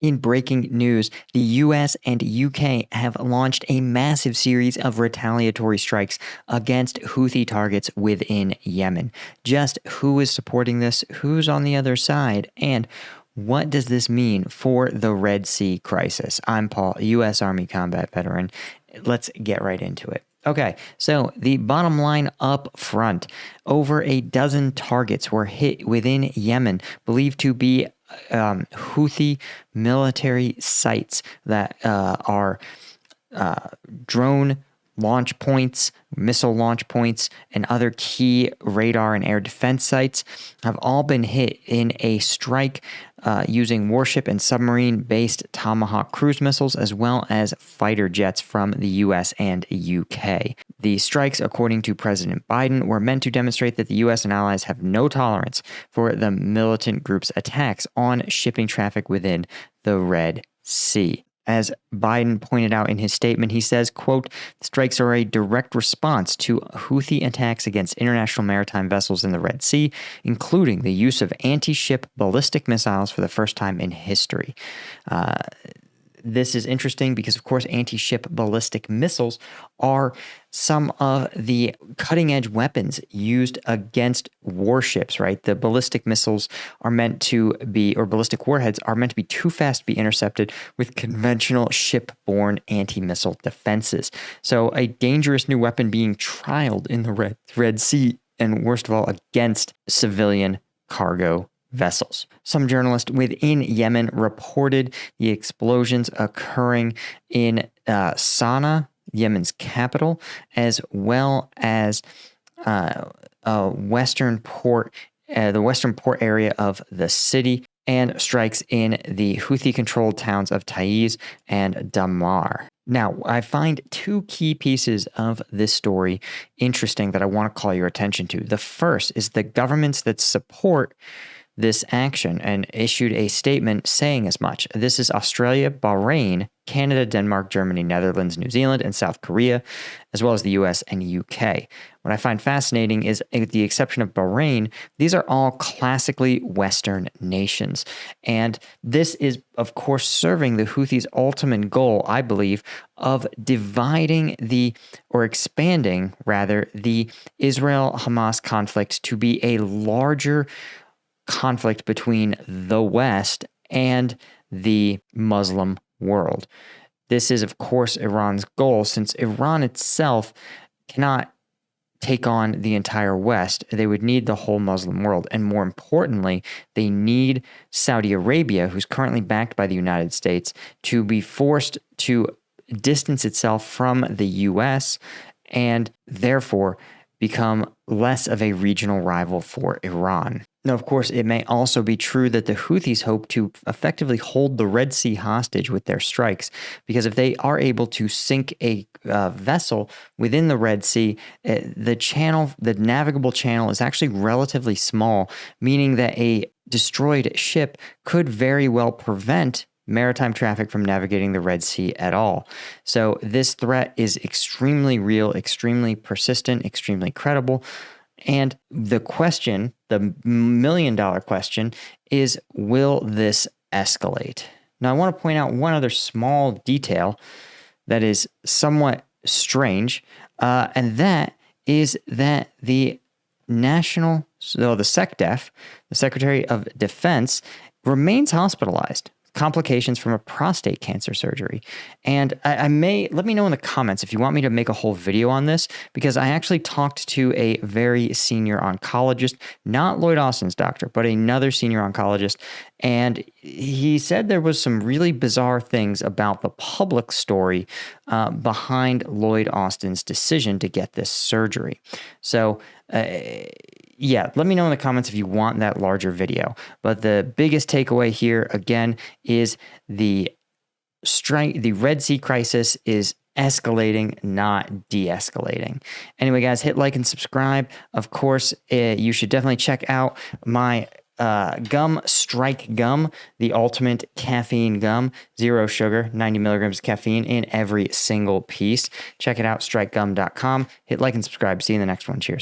In breaking news, the US and UK have launched a massive series of retaliatory strikes against Houthi targets within Yemen. Just who is supporting this, who's on the other side, and what does this mean for the Red Sea crisis? I'm Paul, a US Army combat veteran. Let's get right into it. Okay, so the bottom line up front, over a dozen targets were hit within Yemen, believed to be Houthi military sites that are drone launch points, missile launch points, and other key radar and air defense sites have all been hit in a strike using warship and submarine-based Tomahawk cruise missiles, as well as fighter jets from the US and UK. The strikes, according to President Biden, were meant to demonstrate that the US and allies have no tolerance for the militant group's attacks on shipping traffic within the Red Sea. As Biden pointed out in his statement, he says, quote, "The strikes are a direct response to Houthi attacks against international maritime vessels in the Red Sea, including the use of anti-ship ballistic missiles for the first time in history." This is interesting because, of course, anti-ship ballistic missiles are some of the cutting-edge weapons used against warships, right? The ballistic missiles are meant to be, or ballistic warheads are meant to be too fast to be intercepted with conventional ship-borne anti-missile defenses. So a dangerous new weapon being trialed in the Red Sea, and worst of all, against civilian cargo vessels. Some journalists within Yemen reported the explosions occurring in Sana'a, Yemen's capital, as well as the western port area of the city, and strikes in the Houthi-controlled towns of Taiz and Damar. Now, I find two key pieces of this story interesting that I want to call your attention to. The first is the governments that support this action and issued a statement saying as much. This is Australia, Bahrain, Canada, Denmark, Germany, Netherlands, New Zealand, and South Korea, as well as the US and UK. What I find fascinating is, with the exception of Bahrain, these are all classically Western nations. And this is, of course, serving the Houthis' ultimate goal, I believe, of dividing expanding the Israel-Hamas conflict to be a larger conflict between the West and the Muslim world. This is, of course, Iran's goal, since Iran itself cannot take on the entire West. They would need the whole Muslim world. And more importantly, they need Saudi Arabia, who's currently backed by the United States, to be forced to distance itself from the US and therefore become less of a regional rival for Iran. Now, of course, it may also be true that the Houthis hope to effectively hold the Red Sea hostage with their strikes, because if they are able to sink a vessel within the Red Sea, the navigable channel is actually relatively small, meaning that a destroyed ship could very well prevent maritime traffic from navigating the Red Sea at all. So this threat is extremely real, extremely persistent, extremely credible. And the million-dollar question is, will this escalate? Now, I want to point out one other small detail that is somewhat strange, and that is that the SecDef, the Secretary of Defense, remains hospitalized. Complications from a prostate cancer surgery. And let me know in the comments if you want me to make a whole video on this, because I actually talked to a very senior oncologist, not Lloyd Austin's doctor, but another senior oncologist. And he said there was some really bizarre things about the public story behind Lloyd Austin's decision to get this surgery. So, yeah, let me know in the comments if you want that larger video. But the biggest takeaway here, again, is the Red Sea crisis is escalating, not de-escalating. Anyway, guys, hit like and subscribe. Of course, you should definitely check out my Strike Gum, the ultimate caffeine gum, 0 sugar, 90 milligrams of caffeine in every single piece. Check it out, strikegum.com. Hit like and subscribe. See you in the next one. Cheers.